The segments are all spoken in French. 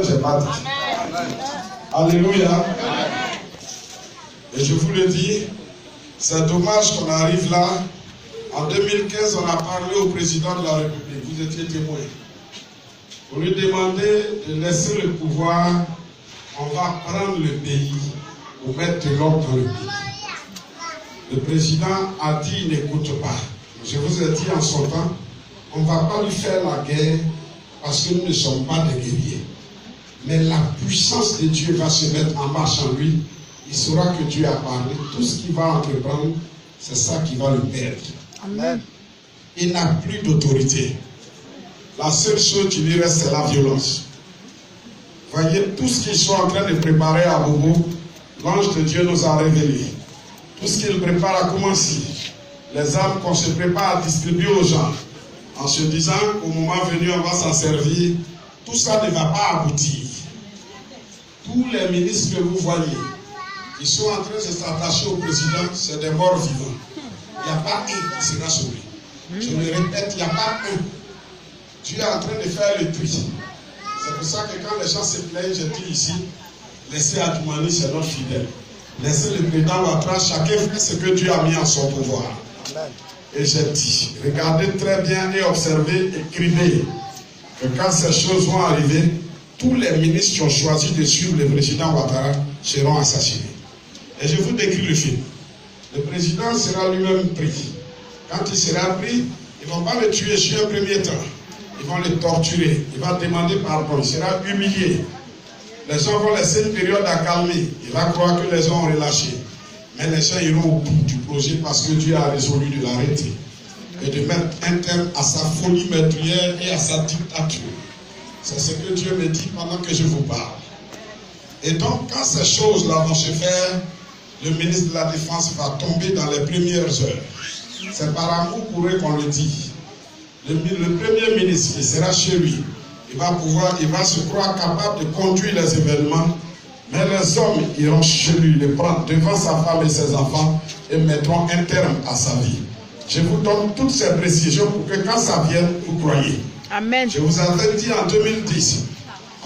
J'ai pas dit. Alléluia. Et je vous le dis, c'est dommage qu'on arrive là. En 2015, on a parlé au président de la République. Vous étiez témoin. Pour lui demander de laisser le pouvoir, on va prendre le pays pour mettre de l'ordre dans le pays. Le président a dit, il n'écoute pas. Je vous ai dit en son temps, on ne va pas lui faire la guerre parce que nous ne sommes pas des guerriers. Mais la puissance de Dieu va se mettre en marche en lui. Il saura que Dieu a parlé. Tout ce qu'il va entreprendre, c'est ça qui va le perdre. Amen. Il n'a plus d'autorité. La seule chose qui lui reste, c'est la violence. Voyez, tout ce qu'ils sont en train de préparer à Bobo, l'ange de Dieu nous a révélé. Tout ce qu'il prépare à commencer, les armes qu'on se prépare à distribuer aux gens, en se disant qu'au moment venu, on va s'en servir, tout ça ne va pas aboutir. Tous les ministres que vous voyez, qui sont en train de s'attacher au président, c'est des morts vivants. Il n'y a pas un qui sera sauvé. Je le répète, il n'y a pas un. Dieu est en train de faire le tri. C'est pour ça que quand les gens se plaignent, je dis ici, laissez Adjoumani, c'est notre fidèle. Laissez le président Ouattara, chacun fait ce que Dieu a mis en son pouvoir. Et j'ai dit, regardez très bien et observez, écrivez que quand ces choses vont arriver, tous les ministres qui ont choisi de suivre le président Ouattara seront assassinés. Et je vous décris le film. Le président sera lui-même pris. Quand il sera pris, ils ne vont pas le tuer sur un premier temps. Ils vont le torturer. Il va demander pardon. Il sera humilié. Les gens vont laisser une période à calmer. Il va croire que les gens ont relâché. Mais les gens iront au bout du projet parce que Dieu a résolu de l'arrêter. Et de mettre un terme à sa folie meurtrière et à sa dictature. C'est ce que Dieu me dit pendant que je vous parle. Et donc, quand ces choses-là vont se faire, le ministre de la Défense va tomber dans les premières heures. C'est par amour pour eux qu'on le dit. Le premier ministre, il sera chez lui. Il va se croire capable de conduire les événements. Mais les hommes iront chez lui, le prendre devant sa femme et ses enfants et mettront un terme à sa vie. Je vous donne toutes ces précisions pour que quand ça vienne, vous croyez. Amen. Je vous avais dit en 2010,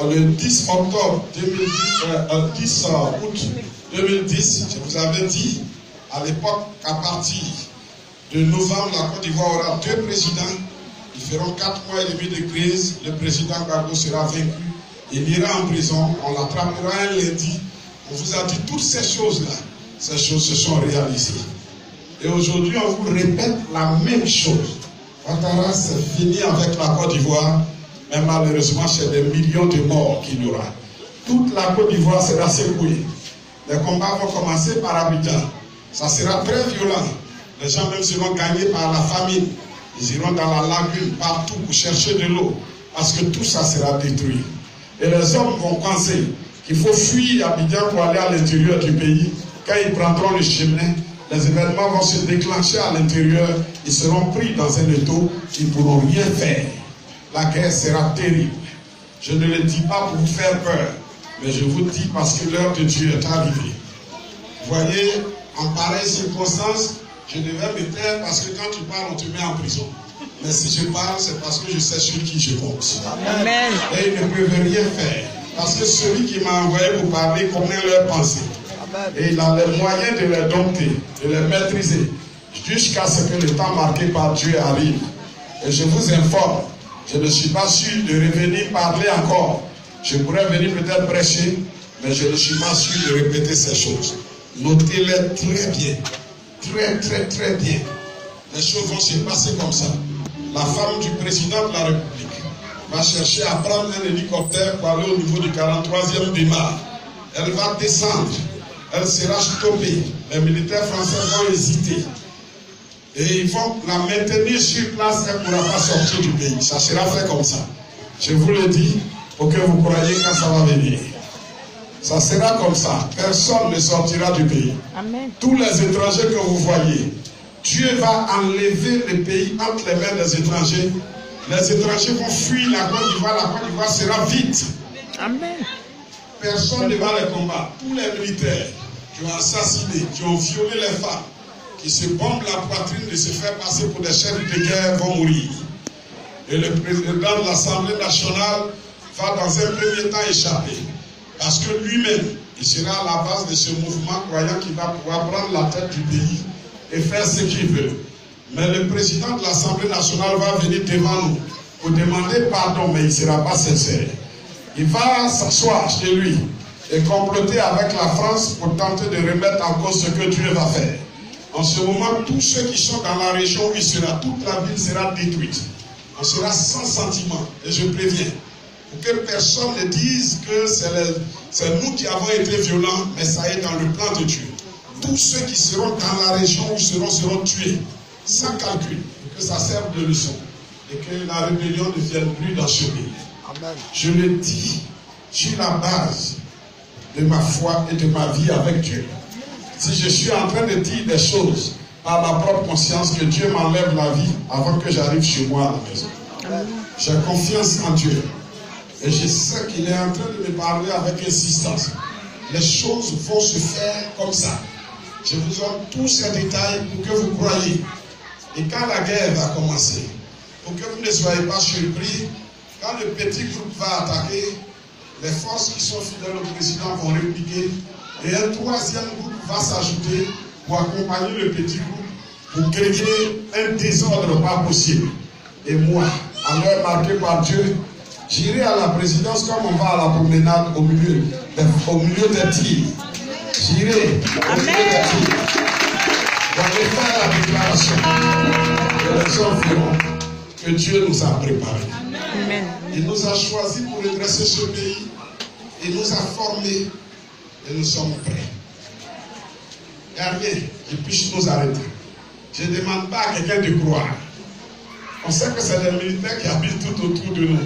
le 10 octobre 2010, 10 août 2010, je vous avais dit à l'époque qu'à partir de novembre, la Côte d'Ivoire aura 2 présidents. Ils feront 4 mois et demi de crise. Le président Gbagbo sera vaincu. Il ira en prison. On l'attrapera un lundi. On vous a dit toutes ces choses-là. Ces choses se sont réalisées. Et aujourd'hui, on vous répète la même chose. Ouattara, c'est fini avec la Côte d'Ivoire. Mais malheureusement, c'est des millions de morts qu'il y aura. Toute la Côte d'Ivoire sera secouée. Les combats vont commencer par Abidjan. Ça sera très violent. Les gens même seront gagnés par la famine. Ils iront dans la lagune, partout pour chercher de l'eau. Parce que tout ça sera détruit. Et les hommes vont penser qu'il faut fuir Abidjan pour aller à l'intérieur du pays. Quand ils prendront le chemin, les événements vont se déclencher à l'intérieur. Ils seront pris dans un étau. Ils ne pourront rien faire. La guerre sera terrible. Je ne le dis pas pour vous faire peur. Mais je vous dis parce que l'heure de Dieu est arrivée. Vous voyez, en pareille circonstance, je devais me taire parce que quand tu parles, on te met en prison. Mais si je parle, c'est parce que je sais sur qui je compte. Amen. Et ils ne peuvent rien faire. Parce que celui qui m'a envoyé pour parler connaît leurs pensées. Et il a les moyens de les dompter, de les maîtriser, jusqu'à ce que le temps marqué par Dieu arrive. Et je vous informe, je ne suis pas sûr de revenir parler encore. Je pourrais venir peut-être prêcher, mais je ne suis pas sûr de répéter ces choses. Notez-les très bien. Très bien. Les choses vont se passer comme ça. La femme du président de la République va chercher à prendre un hélicoptère pour aller au niveau du 43e démarre. Elle va descendre. Elle sera stoppée. Les militaires français vont hésiter. Et ils vont la maintenir sur place. Elle ne pourra pas sortir du pays. Ça sera fait comme ça. Je vous le dis pour que vous croyez quand ça va venir. Ça sera comme ça. Personne ne sortira du pays. Amen. Tous les étrangers que vous voyez, Dieu va enlever le pays entre les mains des étrangers. Les étrangers vont fuir la Côte d'Ivoire. La Côte d'Ivoire sera vide. Amen. Personne ne va les combattre. Tous les militaires qui ont assassiné, qui ont violé les femmes, qui se bombent la poitrine de se faire passer pour des chefs de guerre vont mourir. Et le président de l'Assemblée nationale va dans un premier temps échapper. Parce que lui-même, il sera à la base de ce mouvement croyant qu'il va pouvoir prendre la tête du pays et faire ce qu'il veut. Mais le président de l'Assemblée nationale va venir devant nous pour demander pardon, mais il ne sera pas sincère. Il va s'asseoir chez lui et comploter avec la France pour tenter de remettre en cause ce que Dieu va faire. En ce moment, tous ceux qui sont dans la région où il sera, toute la ville sera détruite. On sera sans sentiment. Et je préviens, pour que personne ne dise que c'est nous qui avons été violents, mais ça est dans le plan de Dieu. Tous ceux qui seront dans la région où ils seront tués, sans calcul, pour que ça serve de leçon. Et que la rébellion ne vienne plus dans ce pays. Amen. Je le dis sur la base de ma foi et de ma vie avec Dieu. Si je suis en train de dire des choses par ma propre conscience, que Dieu m'enlève la vie avant que j'arrive chez moi à la maison. J'ai confiance en Dieu. Et je sais qu'il est en train de me parler avec insistance. Les choses vont se faire comme ça. Je vous donne tous ces détails pour que vous croyez. Et quand la guerre va commencer, pour que vous ne soyez pas surpris, quand le petit groupe va attaquer, les forces qui sont fidèles au président vont répliquer et un troisième groupe va s'ajouter pour accompagner le petit groupe pour créer un désordre pas possible. Et moi, à l'heure marquée par Dieu, j'irai à la présidence comme on va à la promenade au milieu des tirs. J'irai au milieu des tirs. J'allais faire la déclaration que les gens verront que Dieu nous a préparés. Amen. Il nous a choisis pour redresser ce pays. Il nous a formés et nous sommes prêts. Il n'y a rien qui puisse nous arrêter. Je ne demande pas à quelqu'un de croire. On sait que c'est les militaires qui habitent tout autour de nous.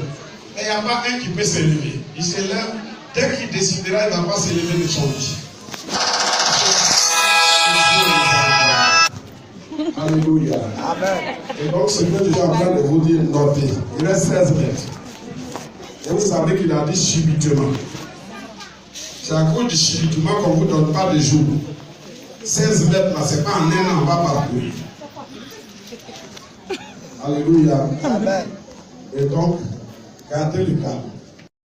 Mais il n'y a pas un qui peut s'élever. Il se lève, dès qu'il décidera, il ne va pas s'élever de son lit. Alléluia. Amen. Et donc, ce que je suis en train de vous dire, notez. Il reste 16 mètres. Et vous savez qu'il a dit subitement. C'est à cause du subitement qu'on ne vous donne pas de jour. 16 mètres, là, ce n'est pas en un an, on va parcourir. Alléluia. Amen. Et donc, gardez le calme.